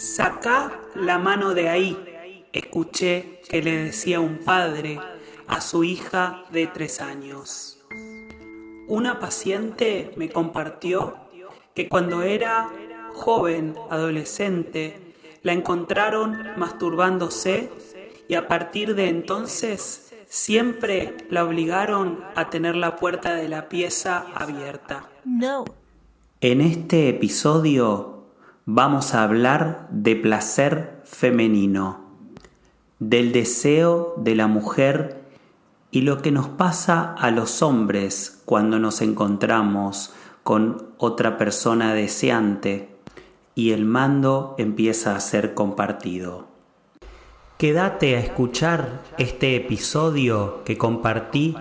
Sacá la mano de ahí, escuché que le decía un padre a su hija de 3 años. Una paciente me compartió que cuando era joven, adolescente, la encontraron masturbándose y a partir de entonces siempre la obligaron a tener la puerta de la pieza abierta. No. En este episodio vamos a hablar de placer femenino, del deseo de la mujer y lo que nos pasa a los hombres cuando nos encontramos con otra persona deseante y el mando empieza a ser compartido. Quédate a escuchar este episodio que compartí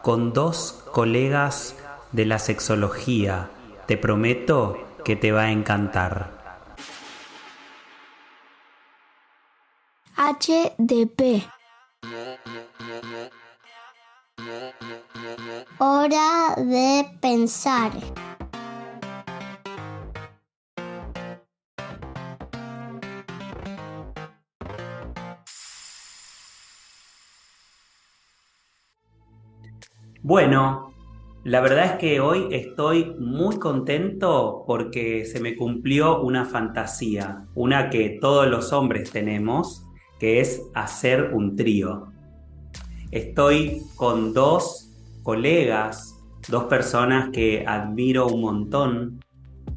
con 2 colegas de la sexología. Te prometo que te va a encantar. HDP. Hora de pensar. Bueno, la verdad es que hoy estoy muy contento porque se me cumplió una fantasía, una que todos los hombres tenemos, que es hacer un trío. Estoy con 2 colegas, 2 personas que admiro un montón,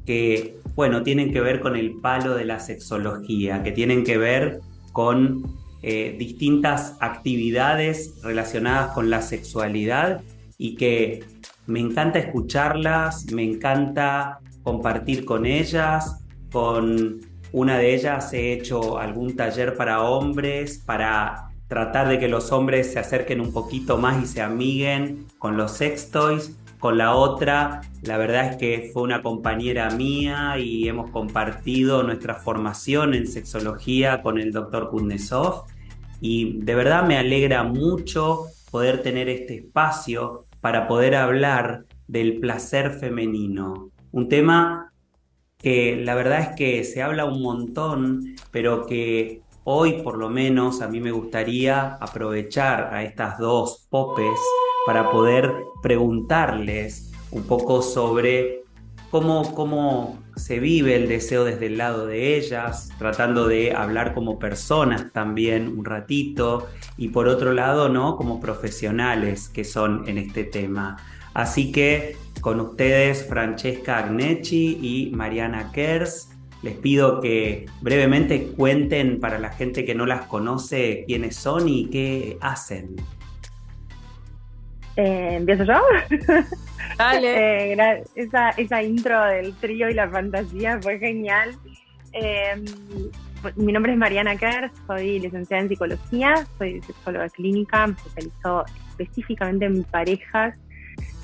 que, bueno, tienen que ver con el palo de la sexología, que tienen que ver con distintas actividades relacionadas con la sexualidad y que me encanta escucharlas, me encanta compartir con ellas. Con una de ellas he hecho algún taller para hombres, para tratar de que los hombres se acerquen un poquito más y se amiguen con los sex toys. Con la otra, la verdad es que fue una compañera mía y hemos compartido nuestra formación en sexología con el Dr. Kuznetsov. Y de verdad me alegra mucho poder tener este espacio para poder hablar del placer femenino. Un tema que la verdad es que se habla un montón, pero que hoy por lo menos a mí me gustaría aprovechar a estas 2 popes para poder preguntarles un poco sobre cómo se vive el deseo desde el lado de ellas, tratando de hablar como personas también un ratito, y por otro lado, ¿no?, como profesionales que son en este tema. Así que con ustedes, Francesca Agnecci y Mariana Kers, les pido que brevemente cuenten para la gente que no las conoce quiénes son y qué hacen. ¿Empiezo yo? Dale. Esa intro del trío y la fantasía fue genial. Mi nombre es Mariana Kers, soy licenciada en psicología, soy sexóloga clínica, me especializo específicamente en parejas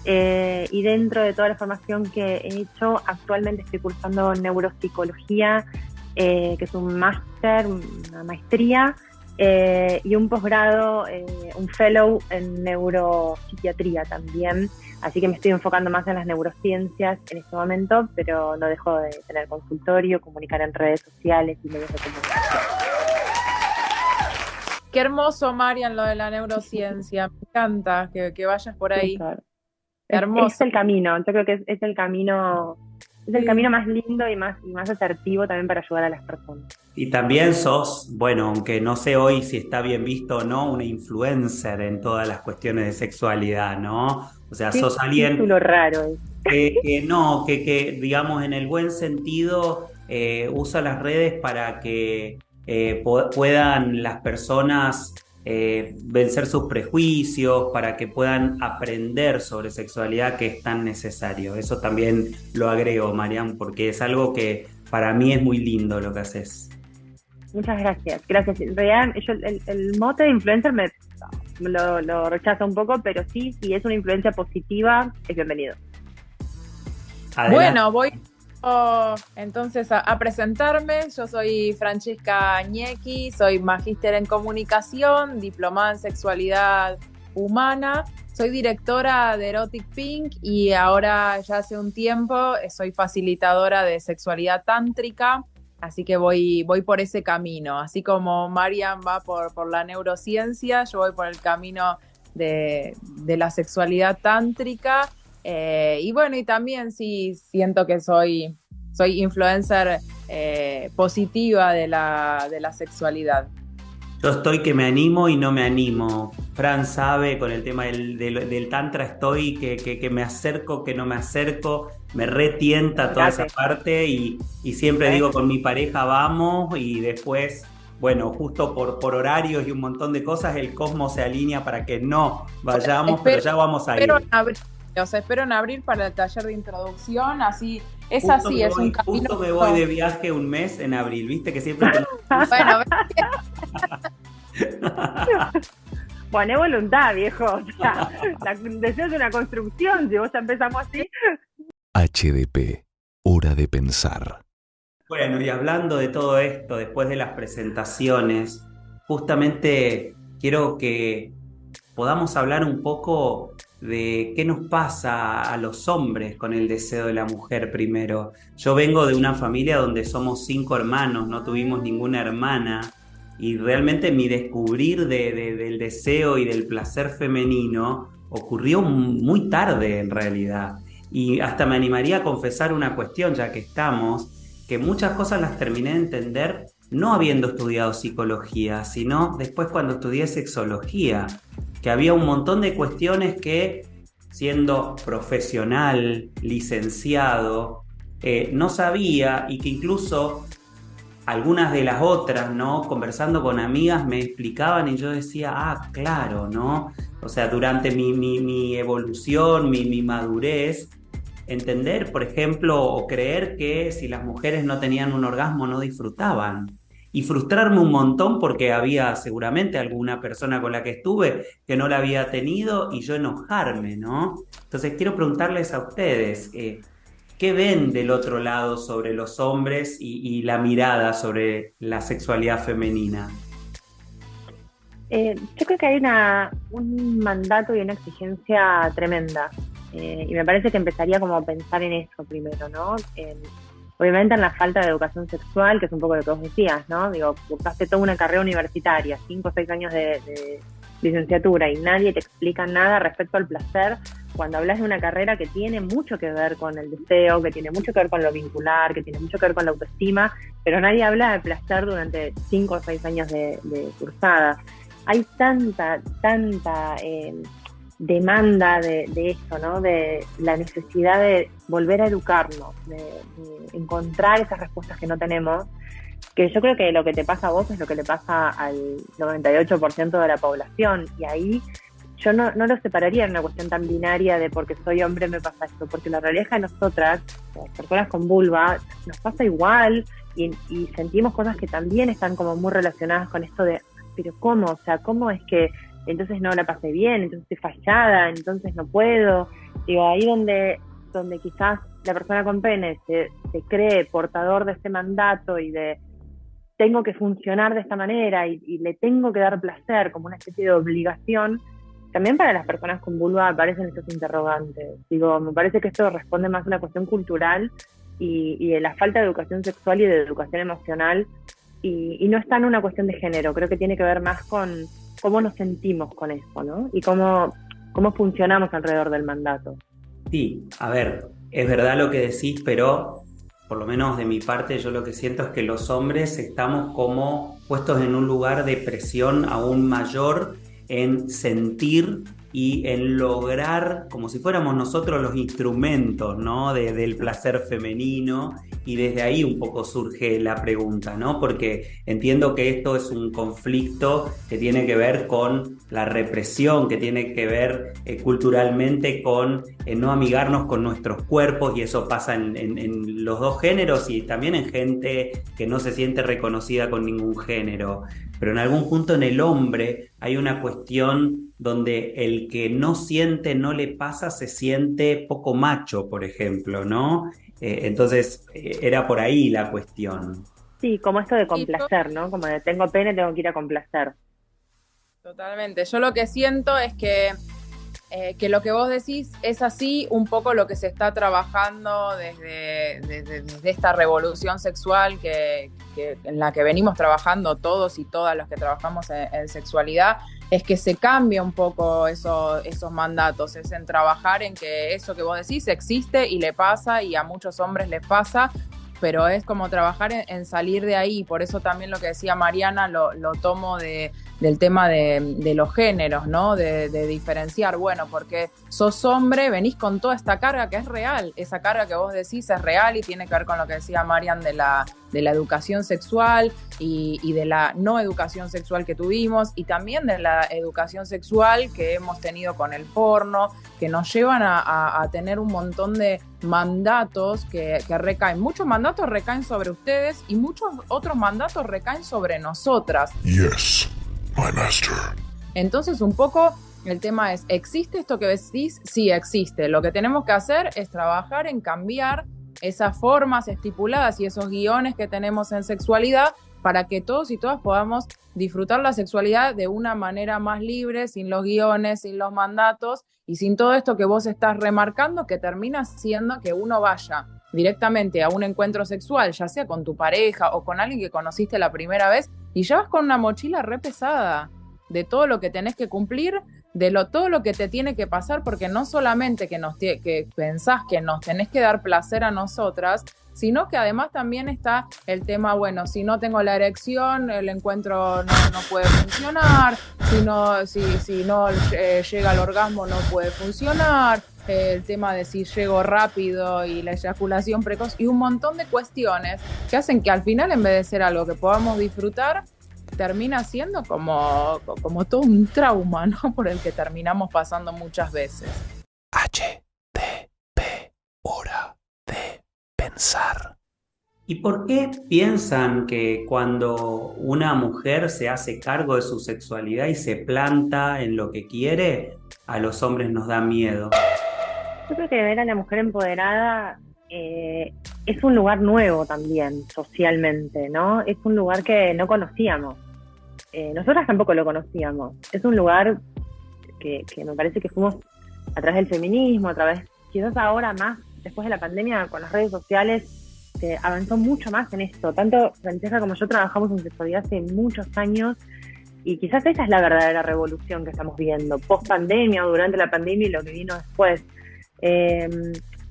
y dentro de toda la formación que he hecho, actualmente estoy cursando neuropsicología, que es un máster, una maestría, y un posgrado, un fellow en neuropsiquiatría también, así que me estoy enfocando más en las neurociencias en este momento, pero no dejo de tener consultorio, comunicar en redes sociales y medios de comunicación. Qué hermoso, Marian, lo de la neurociencia. Me encanta que vayas por ahí. Claro. Qué hermoso. Es el camino, yo creo que es el camino. Es el camino más lindo y más asertivo también para ayudar a las personas. Y también sos, bueno, aunque no sé hoy si está bien visto o no, una influencer en todas las cuestiones de sexualidad, ¿no? O sea, sos alguien título raro es. que digamos en el buen sentido usa las redes para que puedan las personas vencer sus prejuicios, para que puedan aprender sobre sexualidad, que es tan necesario. Eso también lo agrego, Marian, porque es algo que para mí es muy lindo lo que haces. Muchas gracias. En realidad, el mote de influencer lo rechazo un poco, pero sí, si es una influencia positiva, es bienvenido. Adelante. Bueno, voy entonces a presentarme. Yo soy Francesca Agnecchi, soy magíster en comunicación, diplomada en sexualidad humana, soy directora de Erotic Pink y ahora ya hace un tiempo soy facilitadora de sexualidad tántrica. Así que voy por ese camino. Así como Marian va por la neurociencia, yo voy por el camino de la sexualidad tántrica. Y bueno, y también sí siento que soy influencer positiva de la sexualidad. Yo estoy que me animo y no me animo. Fran sabe, con el tema del tantra estoy que me acerco, que no me acerco, me retienta toda esa Fíjate. parte y siempre digo con mi pareja vamos y después, bueno, justo por horarios y un montón de cosas, el cosmos se alinea para que no vayamos, pero ya vamos a Espero ir. en abril, o sea, espero en abril para el taller de introducción, así, es Justo así, me es un voy, camino. justo me voy de viaje un mes en abril, viste que siempre Bueno, Poné voluntad, viejo. O sea, deseo es una construcción. Si vos ya empezamos así. HDP, hora de pensar. Bueno, y hablando de todo esto, después de las presentaciones, justamente quiero que podamos hablar un poco de qué nos pasa a los hombres con el deseo de la mujer primero. Yo vengo de una familia donde somos 5 hermanos, no tuvimos ninguna hermana, y realmente mi descubrir del deseo y del placer femenino ocurrió muy tarde en realidad. Y hasta me animaría a confesar una cuestión, ya que estamos, que muchas cosas las terminé de entender no habiendo estudiado psicología, sino después cuando estudié sexología, que había un montón de cuestiones que, siendo profesional, licenciado, no sabía y que incluso algunas de las otras, ¿no? Conversando con amigas me explicaban y yo decía, ah, claro, ¿no? O sea, durante mi evolución, mi madurez, entender, por ejemplo, o creer que si las mujeres no tenían un orgasmo no disfrutaban. Y frustrarme un montón porque había seguramente alguna persona con la que estuve que no la había tenido y yo enojarme, ¿no? Entonces quiero preguntarles a ustedes, ¿qué ven del otro lado sobre los hombres y la mirada sobre la sexualidad femenina? Yo creo que hay un mandato y una exigencia tremenda. Y me parece que empezaría como a pensar en eso primero, ¿no? Obviamente en la falta de educación sexual, que es un poco lo que vos decías, ¿no? Digo, buscaste toda una carrera universitaria, 5 o 6 años de licenciatura y nadie te explica nada respecto al placer, cuando hablas de una carrera que tiene mucho que ver con el deseo, que tiene mucho que ver con lo vincular, que tiene mucho que ver con la autoestima, pero nadie habla de placer durante 5 o 6 años de cursada. Hay tanta demanda de esto, ¿no? De la necesidad de volver a educarnos, de encontrar esas respuestas que no tenemos, que yo creo que lo que te pasa a vos es lo que le pasa al 98% de la población, y ahí yo no lo separaría en una cuestión tan binaria de porque soy hombre me pasa esto, porque la realidad es que a nosotras, las personas con vulva, nos pasa igual y sentimos cosas que también están como muy relacionadas con esto de, pero ¿cómo? O sea, ¿cómo es que entonces no la pasé bien, entonces estoy fallada, entonces no puedo? Digo, ahí donde quizás la persona con pene se cree portador de este mandato y de tengo que funcionar de esta manera y le tengo que dar placer como una especie de obligación, también para las personas con vulva aparecen estos interrogantes. Digo, me parece que esto responde más a una cuestión cultural y de la falta de educación sexual y de educación emocional, y no está en una cuestión de género. Creo que tiene que ver más con cómo nos sentimos con eso, ¿no? Y cómo funcionamos alrededor del mandato. Sí, a ver, es verdad lo que decís, pero por lo menos de mi parte yo lo que siento es que los hombres estamos como puestos en un lugar de presión aún mayor en sentir y en lograr, como si fuéramos nosotros los instrumentos, ¿no? del placer femenino, y desde ahí un poco surge la pregunta, ¿no? Porque entiendo que esto es un conflicto que tiene que ver con la represión, que tiene que ver culturalmente con no amigarnos con nuestros cuerpos, y eso pasa en los dos géneros y también en gente que no se siente reconocida con ningún género. Pero en algún punto en el hombre hay una cuestión donde el que no siente, no le pasa, se siente poco macho, por ejemplo, ¿no? Entonces era por ahí la cuestión. Sí, como esto de complacer, ¿no? Como de tengo pene, tengo que ir a complacer. Totalmente. Yo lo que siento es que que lo que vos decís es así un poco lo que se está trabajando desde esta revolución sexual en la que venimos trabajando todos y todas los que trabajamos en sexualidad, es que se cambia un poco esos mandatos, es en trabajar en que eso que vos decís existe y le pasa y a muchos hombres les pasa, pero es como trabajar en salir de ahí. Por eso también lo que decía Mariana lo tomo del tema de los géneros, ¿no? De diferenciar, bueno, porque sos hombre, venís con toda esta carga que es real, esa carga que vos decís es real y tiene que ver con lo que decía Marian de la educación sexual y de la no educación sexual que tuvimos, y también de la educación sexual que hemos tenido con el porno, que nos llevan a tener un montón de mandatos que recaen. Muchos mandatos recaen sobre ustedes y muchos otros mandatos recaen sobre nosotras. Yes, my master. Entonces, un poco el tema es, ¿existe esto que decís? Sí, existe. Lo que tenemos que hacer es trabajar en cambiar esas formas estipuladas y esos guiones que tenemos en sexualidad para que todos y todas podamos disfrutar la sexualidad de una manera más libre, sin los guiones, sin los mandatos y sin todo esto que vos estás remarcando, que termina siendo que uno vaya directamente a un encuentro sexual, ya sea con tu pareja o con alguien que conociste la primera vez, y ya vas con una mochila re pesada de todo lo que tenés que cumplir, todo lo que te tiene que pasar, porque no solamente que pensás que nos tenés que dar placer a nosotras, sino que además también está el tema, bueno, si no tengo la erección, el encuentro no puede funcionar, si no llega al orgasmo no puede funcionar, el tema de si llego rápido y la eyaculación precoz, y un montón de cuestiones que hacen que al final, en vez de ser algo que podamos disfrutar, termina siendo como todo un trauma, ¿no? Por el que terminamos pasando muchas veces. HDP, hora de pensar. ¿Y por qué piensan que cuando una mujer se hace cargo de su sexualidad y se planta en lo que quiere, a los hombres nos da miedo? Yo creo que ver a la mujer empoderada es un lugar nuevo también, socialmente, ¿no? Es un lugar que no conocíamos. Nosotras tampoco lo conocíamos. Es un lugar que me parece que fuimos a través del feminismo, a través, quizás ahora más, después de la pandemia, con las redes sociales, se avanzó mucho más en esto. Tanto Francesca como yo trabajamos en sexualidad hace muchos años, y quizás esa es la verdadera revolución que estamos viendo, post pandemia o durante la pandemia y lo que vino después.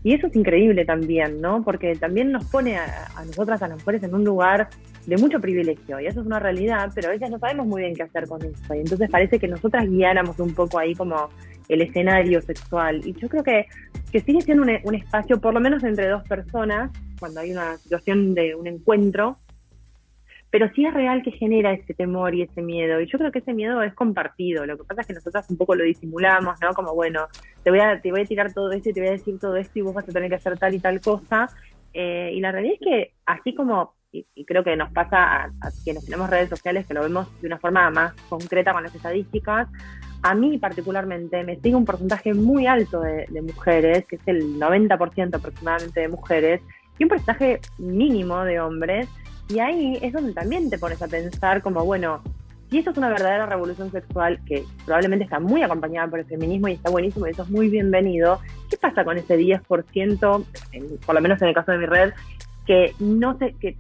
Y eso es increíble también, ¿no? Porque también nos pone a nosotras, a las mujeres, en un lugar de mucho privilegio, y eso es una realidad, pero a veces no sabemos muy bien qué hacer con eso, y entonces parece que nosotras guiáramos un poco ahí como el escenario sexual, y yo creo que sigue siendo un espacio, por lo menos entre dos personas, cuando hay una situación de un encuentro, pero sí es real que genera ese temor y ese miedo, y yo creo que ese miedo es compartido. Lo que pasa es que nosotras un poco lo disimulamos, ¿no? Como, bueno, te voy a tirar todo esto y te voy a decir todo esto y vos vas a tener que hacer tal y tal cosa, y la realidad es que así como, y creo que nos pasa a quienes tenemos redes sociales, que lo vemos de una forma más concreta con las estadísticas, a mí particularmente me sigue un porcentaje muy alto de mujeres, que es el 90% aproximadamente de mujeres, y un porcentaje mínimo de hombres. Y ahí es donde también te pones a pensar como, bueno, si esto es una verdadera revolución sexual que probablemente está muy acompañada por el feminismo y está buenísimo y eso es muy bienvenido, ¿qué pasa con ese 10%, por lo menos en el caso de mi red, que no se, que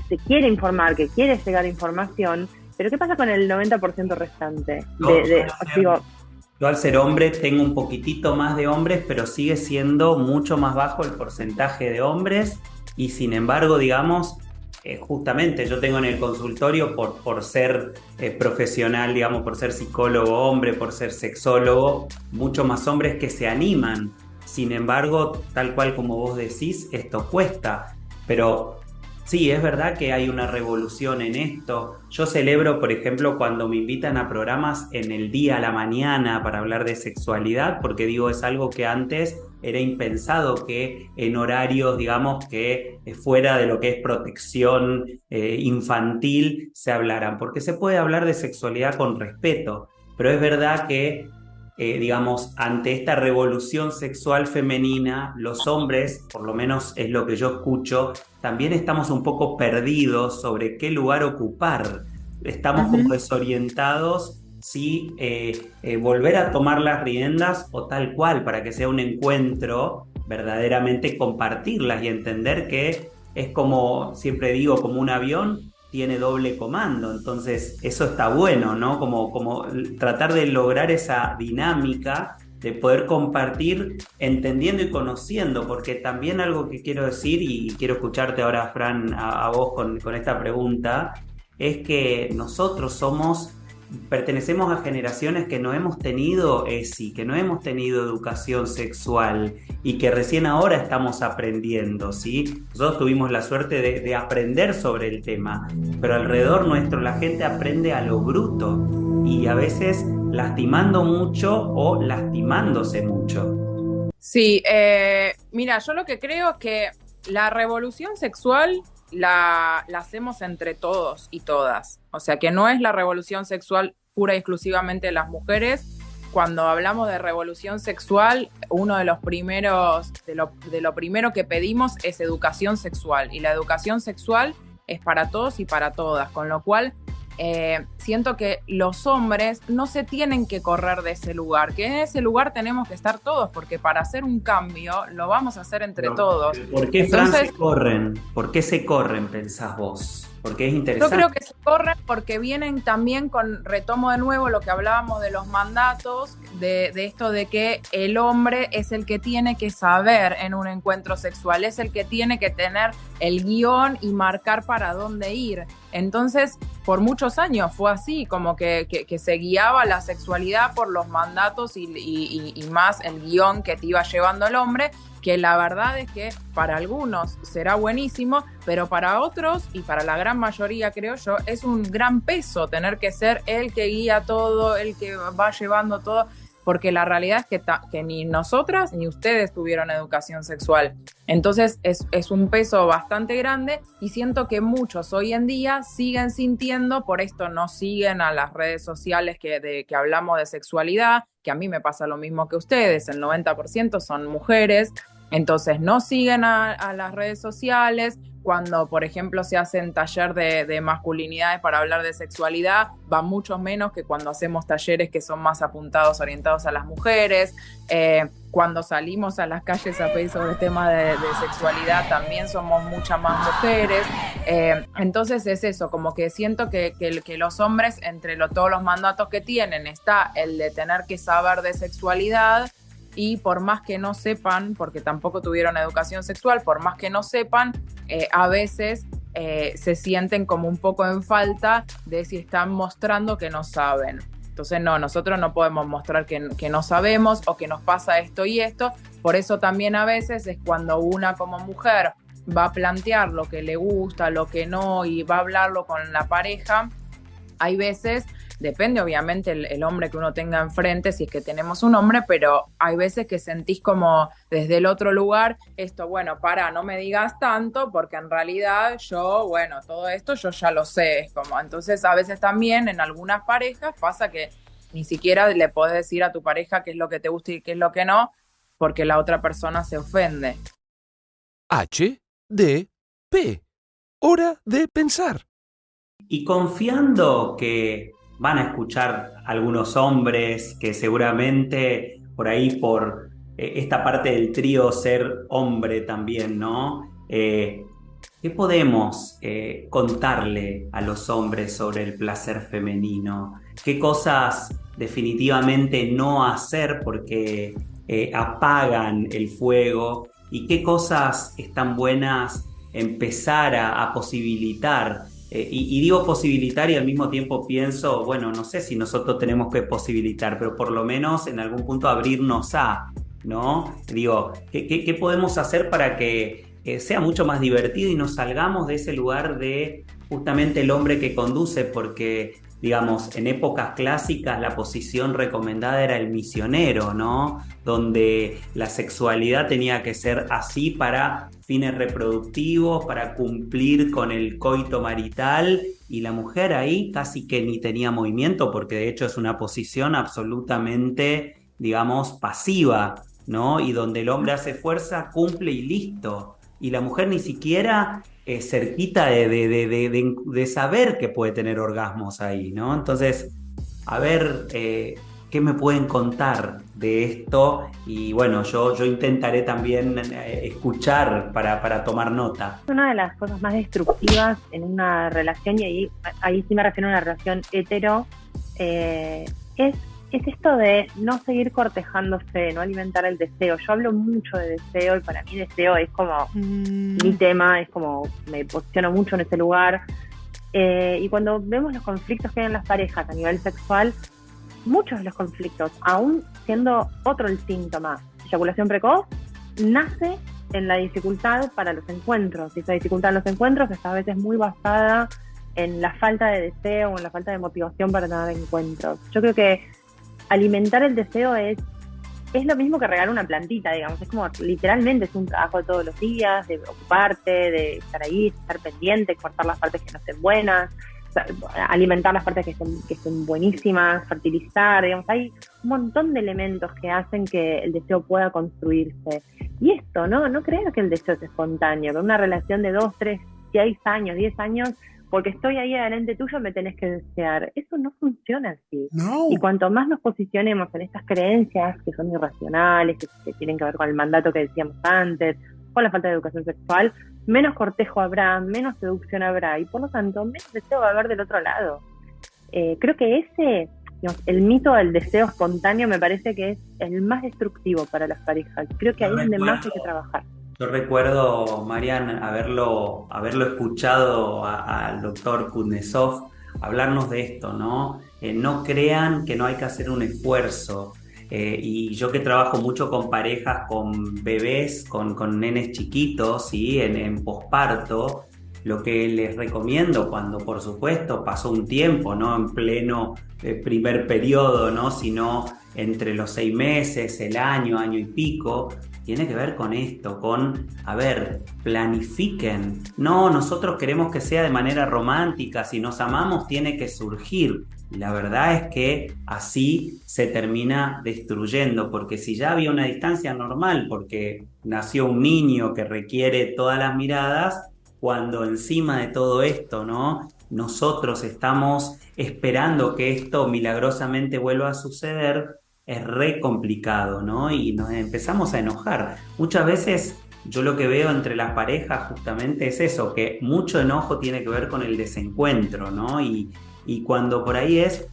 se quiere informar, que quiere llegar a información, pero qué pasa con el 90% restante? Yo al ser hombre tengo un poquitito más de hombres, pero sigue siendo mucho más bajo el porcentaje de hombres, y sin embargo, digamos, justamente yo tengo en el consultorio por ser profesional, digamos, por ser psicólogo hombre, por ser sexólogo, mucho más hombres que se animan. Sin embargo, tal cual como vos decís, esto cuesta. Pero sí, es verdad que hay una revolución en esto. Yo celebro, por ejemplo, cuando me invitan a programas en el día, a la mañana, para hablar de sexualidad, porque digo, es algo que antes era impensado que en horarios, digamos, que fuera de lo que es protección infantil se hablaran, porque se puede hablar de sexualidad con respeto, pero es verdad que digamos, ante esta revolución sexual femenina, los hombres, por lo menos es lo que yo escucho, también estamos un poco perdidos sobre qué lugar ocupar. Estamos como desorientados ¿sí? Volver a tomar las riendas o tal cual, para que sea un encuentro, verdaderamente compartirlas y entender que es como, siempre digo, como un avión tiene doble comando, entonces eso está bueno, ¿no? Como tratar de lograr esa dinámica de poder compartir entendiendo y conociendo, porque también algo que quiero decir, y quiero escucharte ahora, Fran, a vos con esta pregunta, es que nosotros pertenecemos a generaciones que no hemos tenido ESI, que no hemos tenido educación sexual y que recién ahora estamos aprendiendo, ¿sí? Nosotros tuvimos la suerte de aprender sobre el tema, pero alrededor nuestro la gente aprende a lo bruto y a veces lastimando mucho o lastimándose mucho. Sí, mira, yo lo que creo es que la revolución sexual la hacemos entre todos y todas. O sea, que no es la revolución sexual pura y exclusivamente de las mujeres. Cuando hablamos de revolución sexual, uno de los primeros, de lo primero que pedimos es educación sexual. Y la educación sexual es para todos y para todas. Con lo cual, siento que los hombres no se tienen que correr de ese lugar, que en ese lugar tenemos que estar todos, porque para hacer un cambio lo vamos a hacer entre todos. ¿Por qué, Fran, se corren? ¿Por qué se corren, pensás vos? Porque es interesante. Yo creo que se corren porque vienen también retomo de nuevo lo que hablábamos de los mandatos, de esto de que el hombre es el que tiene que saber en un encuentro sexual, es el que tiene que tener el guión y marcar para dónde ir. Entonces, por muchos años fue así, como que se guiaba la sexualidad por los mandatos y más el guión que te iba llevando el hombre, que la verdad es que para algunos será buenísimo, pero para otros, y para la gran mayoría creo yo, es un gran peso tener que ser el que guía todo, el que va llevando todo, porque la realidad es que ni nosotras ni ustedes tuvieron educación sexual. Entonces es un peso bastante grande y siento que muchos hoy en día siguen sintiendo, por esto no siguen a las redes sociales que hablamos de sexualidad, que a mí me pasa lo mismo que ustedes, el 90% son mujeres, entonces no siguen a las redes sociales. Cuando, por ejemplo, se hacen taller de masculinidades para hablar de sexualidad, va mucho menos que cuando hacemos talleres que son más apuntados, orientados a las mujeres. Cuando salimos a las calles a pedir sobre el tema de sexualidad, también somos muchas más mujeres. Entonces es eso, como que siento que los hombres, entre todos los mandatos que tienen, está el de tener que saber de sexualidad, y por más que no sepan, porque tampoco tuvieron educación sexual, por más que no sepan, a veces se sienten como un poco en falta de si están mostrando que no saben. Entonces nosotros no podemos mostrar que no sabemos o que nos pasa esto y esto. Por eso también a veces es cuando una como mujer va a plantear lo que le gusta, lo que no, y va a hablarlo con la pareja. Hay veces, depende obviamente el hombre que uno tenga enfrente, si es que tenemos un hombre, pero hay veces que sentís como desde el otro lugar, esto, bueno, no me digas tanto, porque en realidad todo esto yo ya lo sé. Es como, entonces a veces también en algunas parejas pasa que ni siquiera le podés decir a tu pareja qué es lo que te gusta y qué es lo que no, porque la otra persona se ofende. HDP. Hora de pensar. Y confiando que van a escuchar algunos hombres que seguramente por esta parte del trío ser hombre también, ¿no? ¿Qué podemos contarle a los hombres sobre el placer femenino? ¿Qué cosas definitivamente no hacer porque apagan el fuego? ¿Y qué cosas están buenas empezar a posibilitar? Y digo posibilitar y al mismo tiempo pienso, bueno, no sé si nosotros tenemos que posibilitar, pero por lo menos en algún punto abrirnos ¿no? Digo, ¿qué podemos hacer para que sea mucho más divertido y nos salgamos de ese lugar de justamente el hombre que conduce? Porque, digamos, en épocas clásicas la posición recomendada era el misionero, ¿no? Donde la sexualidad tenía que ser así para fines reproductivos, para cumplir con el coito marital, y la mujer ahí casi que ni tenía movimiento, porque de hecho es una posición absolutamente, digamos, pasiva, ¿no? Y donde el hombre hace fuerza, cumple y listo. Y la mujer ni siquiera cerquita de saber que puede tener orgasmos ahí, ¿no? Entonces, a ver qué me pueden contar de esto y bueno, yo intentaré también escuchar para tomar nota. Una de las cosas más destructivas en una relación, y ahí sí me refiero a una relación hetero, es esto de no seguir cortejándose, no alimentar el deseo. Yo hablo mucho de deseo y para mí deseo es como mi tema, es como me posiciono mucho en ese lugar. Y cuando vemos los conflictos que hay en las parejas a nivel sexual, muchos de los conflictos, aún siendo otro el síntoma, eyaculación precoz, nace en la dificultad para los encuentros. Y esa dificultad en los encuentros está a veces muy basada en la falta de deseo o en la falta de motivación para tener encuentros. Yo creo que alimentar el deseo es lo mismo que regar una plantita, digamos. Es como literalmente es un trabajo de todos los días, de ocuparte, de estar ahí, de estar pendiente, cortar las partes que no estén buenas, alimentar las partes que estén buenísimas, fertilizar, digamos. Hay un montón de elementos que hacen que el deseo pueda construirse. Y esto, no creer que el deseo es espontáneo, que una relación de 2, 3, 6 años, 10 años, porque estoy ahí adelante tuyo me tenés que desear. Eso no funciona así. No. Y cuanto más nos posicionemos en estas creencias que son irracionales, que tienen que ver con el mandato que decíamos antes, con la falta de educación sexual, menos cortejo habrá, menos seducción habrá, y por lo tanto menos deseo va a haber del otro lado. Creo que el mito del deseo espontáneo me parece que es el más destructivo para las parejas. Creo que ahí es donde más hay que trabajar. Yo recuerdo, Marian, haberlo escuchado al doctor Kuznetsov hablarnos de esto, ¿no? No crean que no hay que hacer un esfuerzo. Y yo que trabajo mucho con parejas, con bebés, con nenes chiquitos, ¿sí? En posparto, lo que les recomiendo cuando, por supuesto, pasó un tiempo, no en pleno primer periodo, ¿no? Sino entre los 6 meses, el año y pico, tiene que ver con esto, planifiquen. No, nosotros queremos que sea de manera romántica, si nos amamos tiene que surgir. Y la verdad es que así se termina destruyendo, porque si ya había una distancia normal, porque nació un niño que requiere todas las miradas, cuando encima de todo esto, ¿no? Nosotros estamos esperando que esto milagrosamente vuelva a suceder, es re complicado, ¿no? Y nos empezamos a enojar. Muchas veces yo lo que veo entre las parejas justamente es eso, que mucho enojo tiene que ver con el desencuentro, ¿no? Y cuando por ahí es,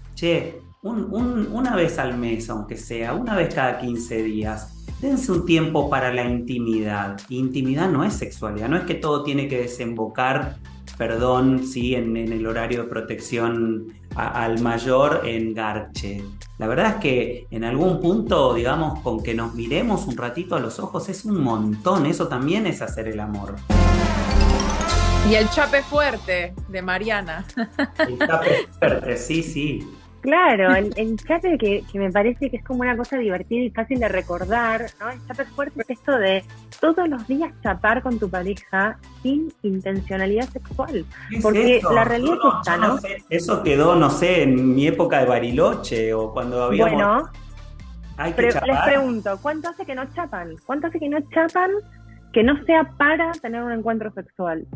una vez al mes, aunque sea, una vez cada 15 días, dense un tiempo para la intimidad. Intimidad no es sexualidad, no es que todo tiene que desembocar, perdón, sí, en el horario de protección al mayor en garche. La verdad es que en algún punto, digamos, con que nos miremos un ratito a los ojos es un montón, eso también es hacer el amor. Y el chape fuerte de Mariana. El chape fuerte, sí. Claro, el chape que me parece que es como una cosa divertida y fácil de recordar, ¿no? El chape fuerte es esto de todos los días chapar con tu pareja sin intencionalidad sexual. Porque eso? la realidad es esta, ¿no? Eso quedó, no sé, en mi época de Bariloche o cuando habíamos... Bueno, hay que chapar. les pregunto, ¿cuánto hace que no chapan? ¿Cuánto hace que no chapan que no sea para tener un encuentro sexual?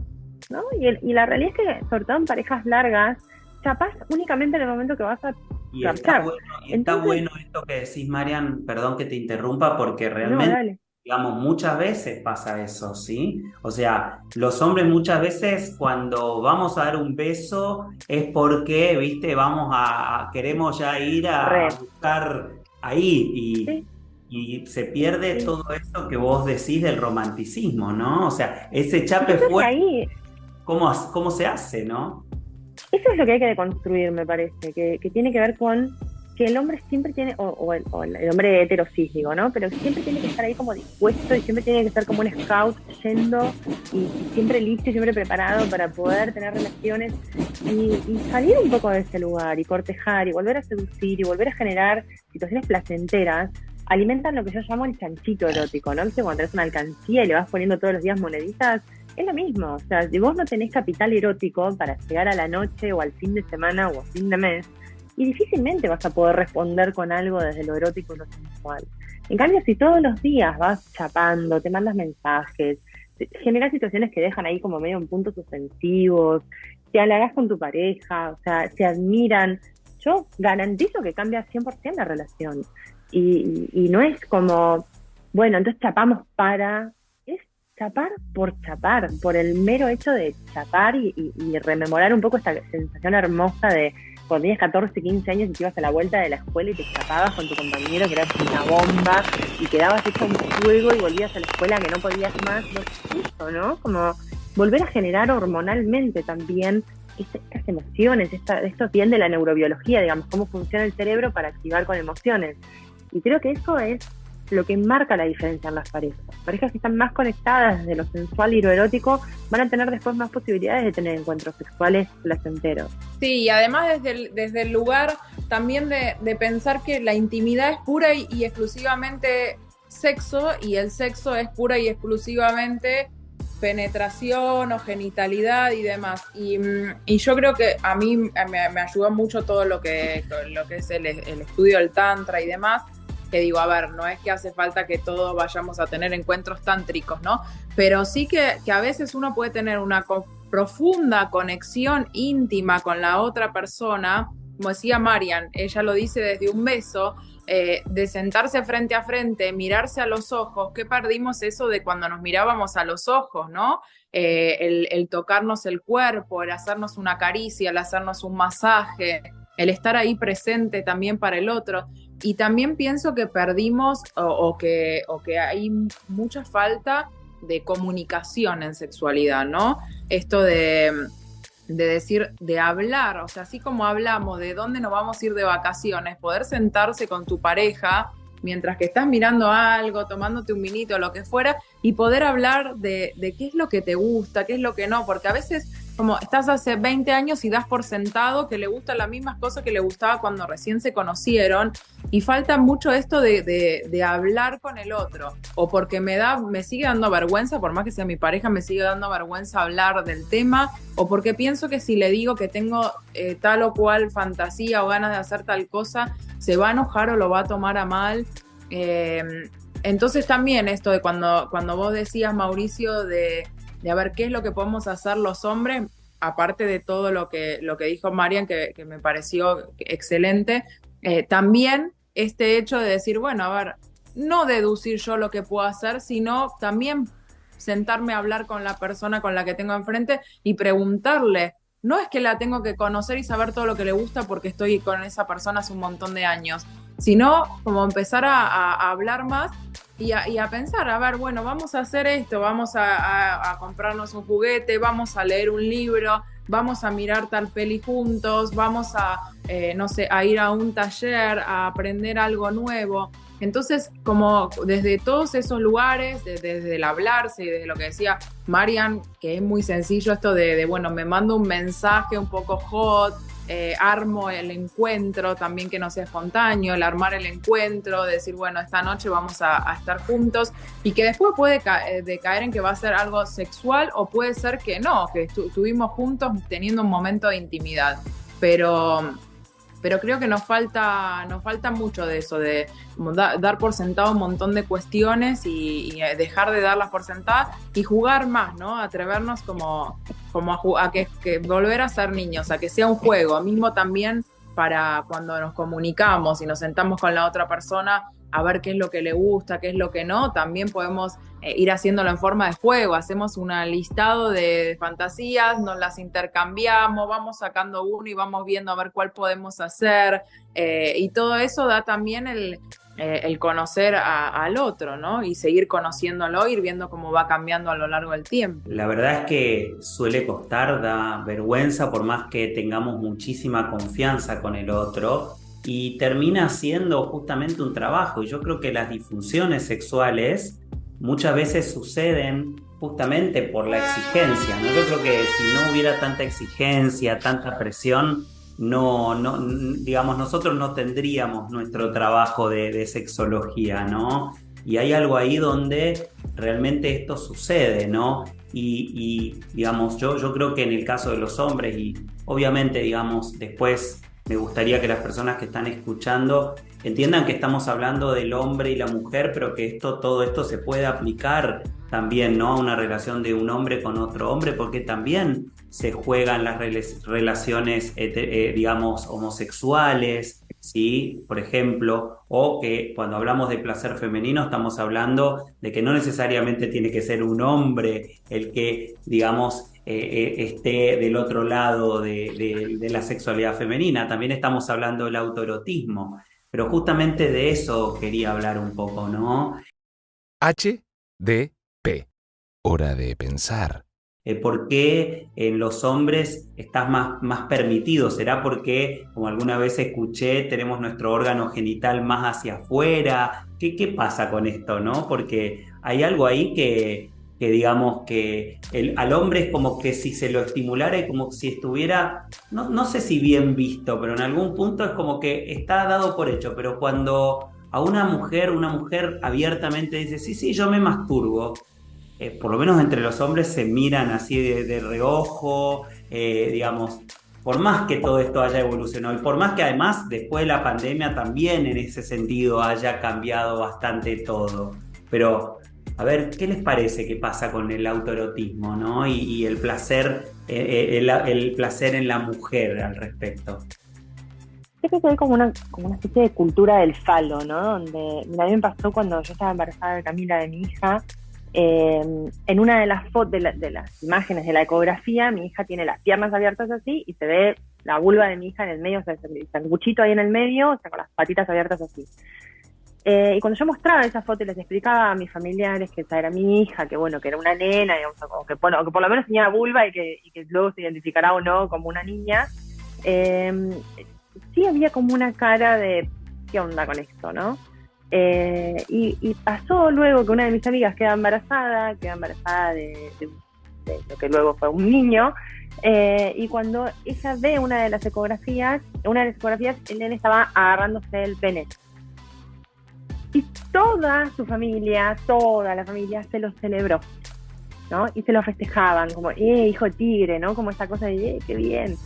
¿No? Y la realidad es que, sobre todo en parejas largas, chapás únicamente en el momento que vas a y está bueno esto que decís, Marian, perdón que te interrumpa, porque realmente, digamos, muchas veces pasa eso, ¿sí? O sea, los hombres muchas veces cuando vamos a dar un beso es porque, viste, queremos ya ir a buscar ahí y se pierde todo eso que vos decís del romanticismo, ¿no? O sea, ese chape fuerte, ¿cómo se hace, no? Eso es lo que hay que deconstruir, me parece, que tiene que ver con que el hombre siempre tiene, o el hombre heterosis, digo, ¿no? Pero siempre tiene que estar ahí como dispuesto y siempre tiene que estar como un scout yendo y siempre listo y siempre preparado para poder tener relaciones y salir un poco de ese lugar y cortejar y volver a seducir y volver a generar situaciones placenteras. Alimentan lo que yo llamo el chanchito erótico, ¿no? ¿Viste? Cuando tenés una alcancía y le vas poniendo todos los días moneditas, es lo mismo. O sea, si vos no tenés capital erótico para llegar a la noche o al fin de semana o a fin de mes, y difícilmente vas a poder responder con algo desde lo erótico y lo sensual. En cambio, si todos los días vas chapando, te mandas mensajes, generas situaciones que dejan ahí como medio en puntos suspensivos, te halagás con tu pareja, o sea, se admiran. yo garantizo que cambia 100% la relación. Y no es como, bueno, entonces chapamos es chapar, por el mero hecho de chapar y rememorar un poco esta sensación hermosa de cuando tenías 14, 15 años y te ibas a la vuelta de la escuela y te chapabas con tu compañero que eras una bomba y quedabas hecho un fuego y volvías a la escuela que no podías más. Eso, ¿no? Como volver a generar hormonalmente también estas emociones, esto bien de la neurobiología, digamos, cómo funciona el cerebro para activar con emociones. Y creo que eso es lo que marca la diferencia en las parejas. Parejas que están más conectadas desde lo sensual y lo erótico van a tener después más posibilidades de tener encuentros sexuales placenteros. Sí, y además desde el lugar también de pensar que la intimidad es pura y exclusivamente sexo, y el sexo es pura y exclusivamente penetración o genitalidad y demás. Y yo creo que a mí me ayudó mucho todo lo que es el estudio del tantra y demás, que digo, a ver, no es que hace falta que todos vayamos a tener encuentros tántricos, ¿no? Pero sí que a veces uno puede tener una profunda conexión íntima con la otra persona, como decía Marian, ella lo dice desde un beso, de sentarse frente a frente, mirarse a los ojos. ¿Qué perdimos eso de cuando nos mirábamos a los ojos, no? El tocarnos el cuerpo, el hacernos una caricia, el hacernos un masaje, el estar ahí presente también para el otro. Y también pienso que perdimos o que hay mucha falta de comunicación en sexualidad, ¿no? Esto de decir, de hablar, o sea, así como hablamos de dónde nos vamos a ir de vacaciones, poder sentarse con tu pareja mientras que estás mirando algo, tomándote un vinito, lo que fuera, y poder hablar de qué es lo que te gusta, qué es lo que no, porque a veces como estás hace 20 años y das por sentado que le gustan las mismas cosas que le gustaba cuando recién se conocieron, y falta mucho esto de hablar con el otro, o porque me sigue dando vergüenza, por más que sea mi pareja, me sigue dando vergüenza hablar del tema, o porque pienso que si le digo que tengo tal o cual fantasía o ganas de hacer tal cosa, se va a enojar o lo va a tomar a mal. Entonces también esto de cuando vos decías, Mauricio, de a ver qué es lo que podemos hacer los hombres, aparte de todo lo que dijo Marian, que me pareció excelente, también este hecho de decir, bueno, a ver, no deducir yo lo que puedo hacer, sino también sentarme a hablar con la persona con la que tengo enfrente y preguntarle. No es que la tengo que conocer y saber todo lo que le gusta porque estoy con esa persona hace un montón de años, sino como empezar a hablar más y a pensar, a ver, bueno, vamos a hacer esto, vamos a comprarnos un juguete, vamos a leer un libro, vamos a mirar tal peli juntos, vamos no sé, a ir a un taller, a aprender algo nuevo. Entonces, como desde todos esos lugares, desde el hablarse y desde lo que decía Marian, que es muy sencillo esto de bueno, me mando un mensaje un poco hot, armo el encuentro, también que no sea espontáneo, el armar el encuentro, decir, bueno, esta noche vamos a estar juntos, y que después puede caer en que va a ser algo sexual, o puede ser que no, que estuvimos juntos teniendo un momento de intimidad, pero creo que nos falta mucho de eso, de dar por sentado un montón de cuestiones y dejar de darlas por sentadas y jugar más, ¿no? Atrevernos como a que volver a ser niños, a que sea un juego, mismo también para cuando nos comunicamos y nos sentamos con la otra persona a ver qué es lo que le gusta, qué es lo que no, también podemos ir haciéndolo en forma de juego, hacemos un listado de fantasías, nos las intercambiamos, vamos sacando uno y vamos viendo a ver cuál podemos hacer, y todo eso da también el conocer al otro, ¿no? Y seguir conociéndolo, ir viendo cómo va cambiando a lo largo del tiempo. La verdad es que suele costar, da vergüenza, por más que tengamos muchísima confianza con el otro, y termina siendo justamente un trabajo. Y yo creo que las disfunciones sexuales muchas veces suceden justamente por la exigencia, ¿no? Yo creo que si no hubiera tanta exigencia, tanta presión, digamos, nosotros no tendríamos nuestro trabajo de sexología, ¿no? Y hay algo ahí donde realmente esto sucede, ¿no? Y digamos, yo creo que en el caso de los hombres, y obviamente, digamos, después me gustaría que las personas que están escuchando entiendan que estamos hablando del hombre y la mujer, pero que todo esto se puede aplicar también, ¿no? A una relación de un hombre con otro hombre, porque también se juegan las relaciones, digamos, homosexuales, ¿sí? Por ejemplo, o que cuando hablamos de placer femenino estamos hablando de que no necesariamente tiene que ser un hombre el que, digamos, esté del otro lado de la sexualidad femenina. También estamos hablando del autoerotismo, pero justamente de eso quería hablar un poco, ¿no? HDP. Hora de pensar. ¿Por qué en los hombres estás más permitido? ¿Será porque, como alguna vez escuché, tenemos nuestro órgano genital más hacia afuera? ¿Qué pasa con esto, no? Porque hay algo ahí que digamos que al hombre es como que si se lo estimulara es como si estuviera, no sé si bien visto, pero en algún punto es como que está dado por hecho, pero cuando a una mujer abiertamente dice, sí, yo me masturbo, por lo menos entre los hombres se miran así de reojo, digamos, por más que todo esto haya evolucionado y por más que además después de la pandemia también en ese sentido haya cambiado bastante todo. Pero, a ver, ¿qué les parece que pasa con el autoerotismo, ¿no? Y el placer, el placer en la mujer al respecto? Creo que hay como una especie de cultura del falo, ¿no? Donde, mira, a mí me pasó cuando yo estaba embarazada de Camila, de mi hija. En una de las fotos de las imágenes de la ecografía, mi hija tiene las piernas abiertas así y se ve la vulva de mi hija en el medio, o sea, el sanguchito ahí en el medio, o sea, con las patitas abiertas así. Y cuando yo mostraba esa foto y les explicaba a mis familiares que esa era mi hija, que bueno, que era una nena, digamos, o que por lo menos tenía vulva y que luego se identificará o no como una niña, sí había como una cara de ¿qué onda con esto, no? Y pasó luego que una de mis amigas queda embarazada de lo que luego fue un niño, y cuando ella ve una de las ecografías, el nene estaba agarrándose el pene. Y toda la familia se lo celebró, ¿no? Y se lo festejaban, como, hijo de tigre, ¿no? Como esa cosa de, qué bien.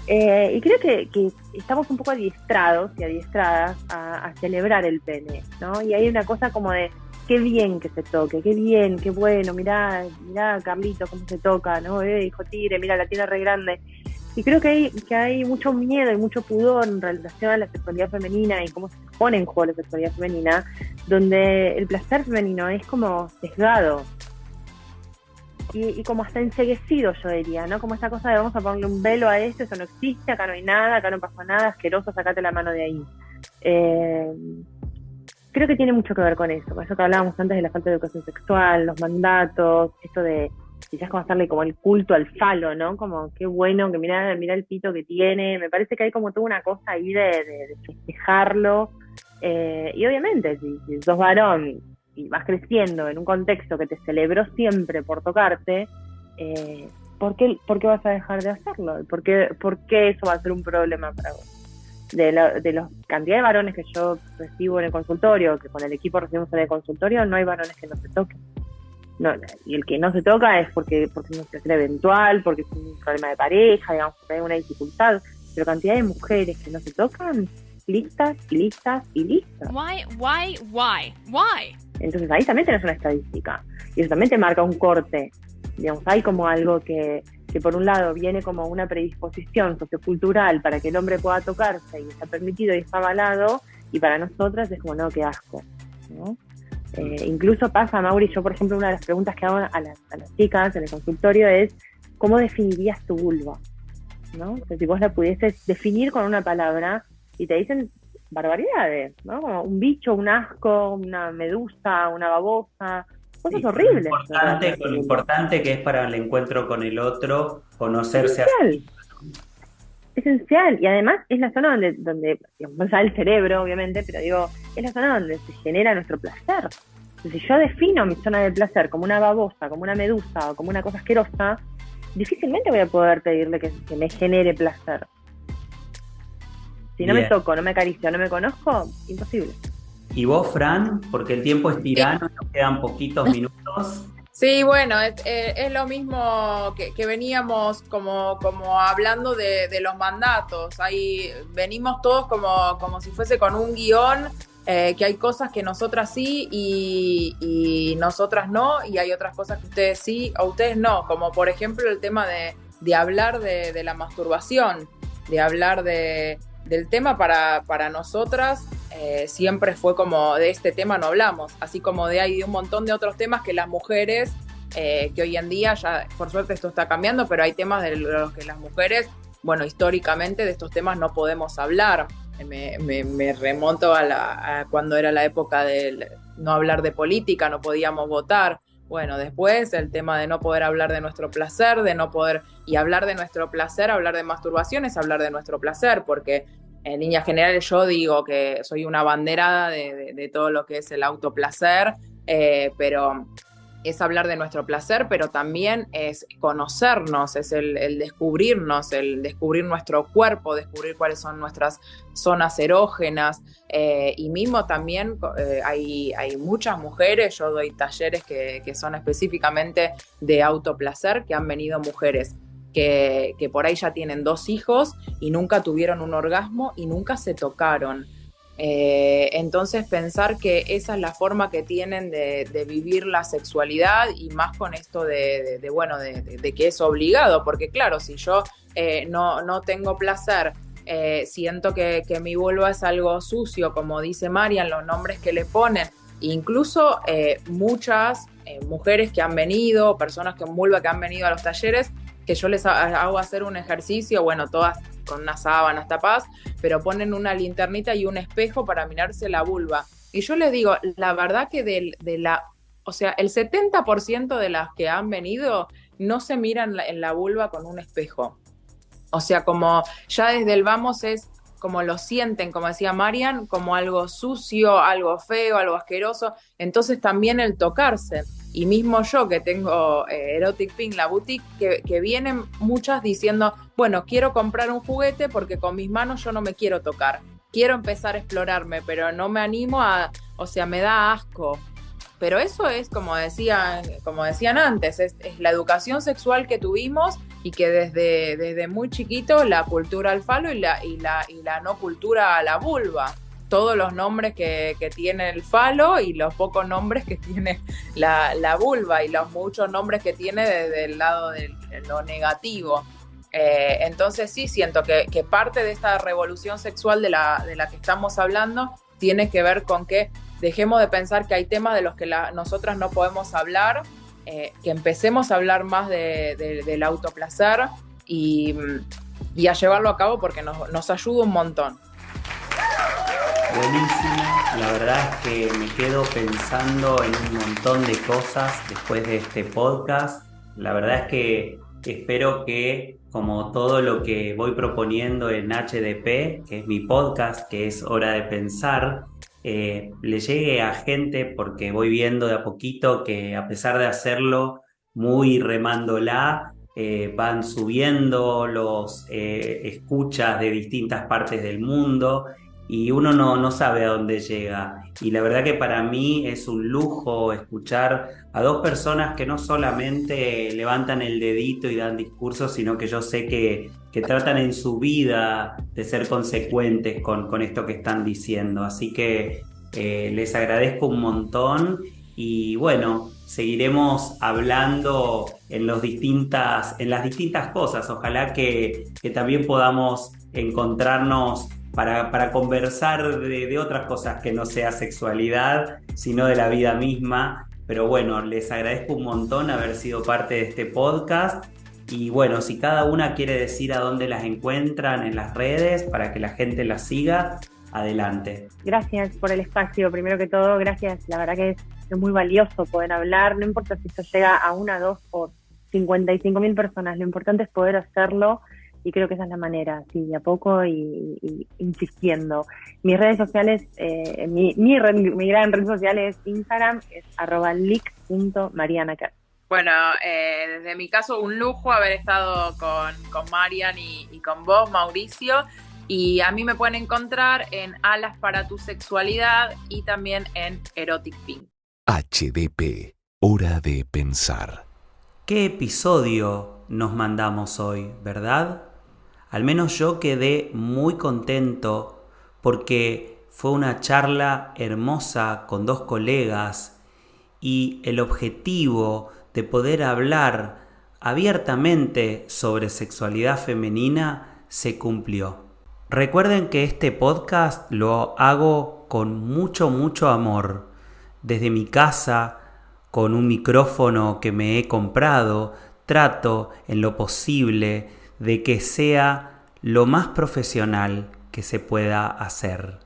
Y creo que estamos un poco adiestrados y adiestradas a celebrar el pene, ¿no? Y hay una cosa como de, qué bien que se toque, qué bien, qué bueno, mirá Carlito cómo se toca, ¿no? Hijo tigre, mira, la tiene re grande. Y creo que hay mucho miedo y mucho pudor en relación a la sexualidad femenina y cómo se pone en juego la sexualidad femenina, donde el placer femenino es como sesgado. Y como hasta enceguecido, yo diría, ¿no? Como esta cosa de vamos a ponerle un velo a esto, eso no existe, acá no hay nada, acá no pasa nada, asqueroso, sacate la mano de ahí. Creo que tiene mucho que ver con eso que hablábamos antes de la falta de educación sexual, los mandatos, esto de quizás como hacerle como el culto al falo, ¿no? Como qué bueno, que mira el pito que tiene, me parece que hay como toda una cosa ahí de festejarlo, y obviamente si sos varón y vas creciendo en un contexto que te celebró siempre por tocarte, ¿por qué vas a dejar de hacerlo? ¿Por qué eso va a ser un problema para vos? De la cantidad de varones que yo recibo en el consultorio, que con el equipo recibimos en el consultorio, no hay varones que no se toquen. No, y el que no se toca es porque es una situación eventual, porque es un problema de pareja, digamos, porque hay una dificultad. Pero cantidad de mujeres que no se tocan, listas y listas y listas. Why? Entonces ahí también tenés una estadística. Y eso también te marca un corte. Digamos, hay como algo que por un lado viene como una predisposición sociocultural para que el hombre pueda tocarse y está permitido y está avalado, y para nosotras es como, no, qué asco, ¿no? Incluso pasa, Mauri, yo por ejemplo una de las preguntas que hago a las chicas en el consultorio es ¿cómo definirías tu vulva? ¿No? O sea, si vos la pudieses definir con una palabra, y te dicen barbaridades, ¿no? Como un bicho, un asco, una medusa, una babosa, cosas horribles. Lo importante que es para el encuentro con el otro, conocerse esencial, y además es la zona donde digamos, no sabe el cerebro, obviamente, pero digo, es la zona donde se genera nuestro placer. Entonces, si yo defino mi zona de placer como una babosa, como una medusa o como una cosa asquerosa, difícilmente voy a poder pedirle que me genere placer. Si no me toco, no me acaricio, no me conozco, imposible. ¿Y vos, Fran? Porque el tiempo es tirano, nos quedan poquitos minutos. Sí, bueno, es lo mismo que veníamos como hablando de los mandatos. Ahí venimos todos como si fuese con un guión, que hay cosas que nosotras sí y nosotras no, y hay otras cosas que ustedes sí o ustedes no, como por ejemplo el tema de hablar de la masturbación, de hablar del tema para nosotras. Siempre fue como de este tema no hablamos, así como hay de un montón de otros temas que las mujeres, que hoy en día ya por suerte esto está cambiando, pero hay temas de los que las mujeres, bueno, históricamente de estos temas no podemos hablar. Me remonto a cuando era la época de no hablar de política, no podíamos votar. Bueno, después el tema de no poder hablar de nuestro placer, de no poder, y hablar de nuestro placer, hablar de masturbación es hablar de nuestro placer, porque en líneas generales yo digo que soy una abanderada de todo lo que es el autoplacer, pero es hablar de nuestro placer, pero también es conocernos, es el descubrirnos, el descubrir nuestro cuerpo, descubrir cuáles son nuestras zonas erógenas, y mismo también hay muchas mujeres, yo doy talleres que son específicamente de autoplacer, que han venido mujeres que por ahí ya tienen 2 hijos y nunca tuvieron un orgasmo y nunca se tocaron. Entonces pensar que esa es la forma que tienen de vivir la sexualidad, y más con esto de que es obligado, porque claro, si yo no tengo placer, siento que mi vulva es algo sucio, como dice Marian, los nombres que le ponen, incluso muchas mujeres que han venido, personas con vulva que han venido a los talleres, que yo les hago hacer un ejercicio, bueno, todas con unas sábanas tapadas, pero ponen una linternita y un espejo para mirarse la vulva. Y yo les digo, la verdad que el 70% de las que han venido no se miran en la vulva con un espejo. O sea, como ya desde el vamos es como lo sienten, como decía Marian, como algo sucio, algo feo, algo asqueroso. Entonces también el tocarse. Y mismo yo que tengo Erotic Pink, la boutique, que vienen muchas diciendo, bueno, quiero comprar un juguete porque con mis manos yo no me quiero tocar. Quiero empezar a explorarme, pero no me animo me da asco. Pero eso es, como decían antes, es la educación sexual que tuvimos, y que desde muy chiquito la cultura al falo y la no cultura a la vulva. Todos los nombres que tiene el falo y los pocos nombres que tiene la vulva, y los muchos nombres que tiene desde el lado de lo negativo. Entonces sí siento que parte de esta revolución sexual de la que estamos hablando tiene que ver con que dejemos de pensar que hay temas de los que nosotras no podemos hablar, que empecemos a hablar más del autoplacer y a llevarlo a cabo, porque nos ayuda un montón. Buenísimo, la verdad es que me quedo pensando en un montón de cosas después de este podcast. La verdad es que espero que, como todo lo que voy proponiendo en HDP, que es mi podcast, que es Hora de Pensar, le llegue a gente, porque voy viendo de a poquito que, a pesar de hacerlo muy remándola, van subiendo los escuchas de distintas partes del mundo, y uno no sabe a dónde llega. Y la verdad que para mí es un lujo escuchar a 2 personas que no solamente levantan el dedito y dan discursos, sino que yo sé que tratan en su vida de ser consecuentes con esto que están diciendo. Así que les agradezco un montón, y bueno, seguiremos hablando en las distintas cosas. Ojalá que también podamos encontrarnos para conversar de otras cosas que no sea sexualidad, sino de la vida misma. Pero bueno, les agradezco un montón haber sido parte de este podcast. Y bueno, si cada una quiere decir a dónde las encuentran en las redes para que la gente las siga, adelante. Gracias por el espacio, primero que todo, gracias. La verdad que es muy valioso poder hablar, no importa si esto llega a 1, 2 o 55.000 personas, lo importante es poder hacerlo. Y creo que esa es la manera, sí, de a poco y insistiendo. Mis redes sociales, mi gran red social es Instagram, es @lic.marianaker. Bueno, desde mi caso, un lujo haber estado con Marian y con vos, Mauricio. Y a mí me pueden encontrar en Alas para tu Sexualidad y también en Erotic Pink. HDP, Hora de Pensar. ¿Qué episodio nos mandamos hoy, verdad? Al menos yo quedé muy contento, porque fue una charla hermosa con 2 colegas, y el objetivo de poder hablar abiertamente sobre sexualidad femenina se cumplió. Recuerden que este podcast lo hago con mucho amor, desde mi casa, con un micrófono que me he comprado. Trato en lo posible de que sea lo más profesional que se pueda hacer.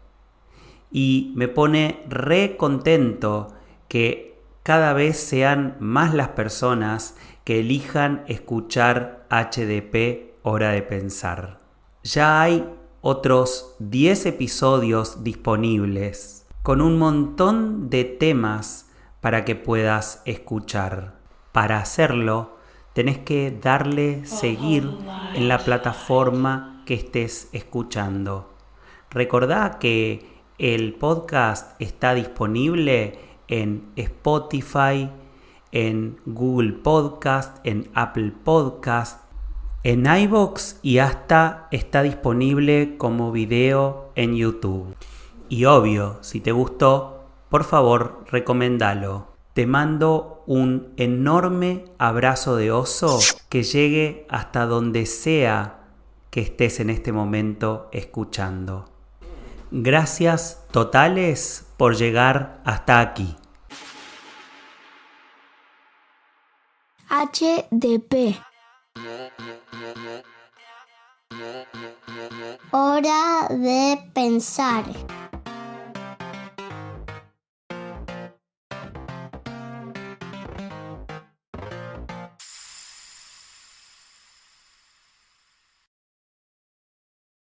Y me pone re contento que cada vez sean más las personas que elijan escuchar HDP Hora de Pensar. Ya hay otros 10 episodios disponibles con un montón de temas para que puedas escuchar. Para hacerlo, tenés que darle seguir en la plataforma que estés escuchando. Recordá que el podcast está disponible en Spotify, en Google Podcast, en Apple Podcast, en iVoox y hasta está disponible como video en YouTube. Y obvio, si te gustó, por favor, recomendalo. Te mando un enorme abrazo de oso que llegue hasta donde sea que estés en este momento escuchando. Gracias totales por llegar hasta aquí. HDP. Hora de pensar.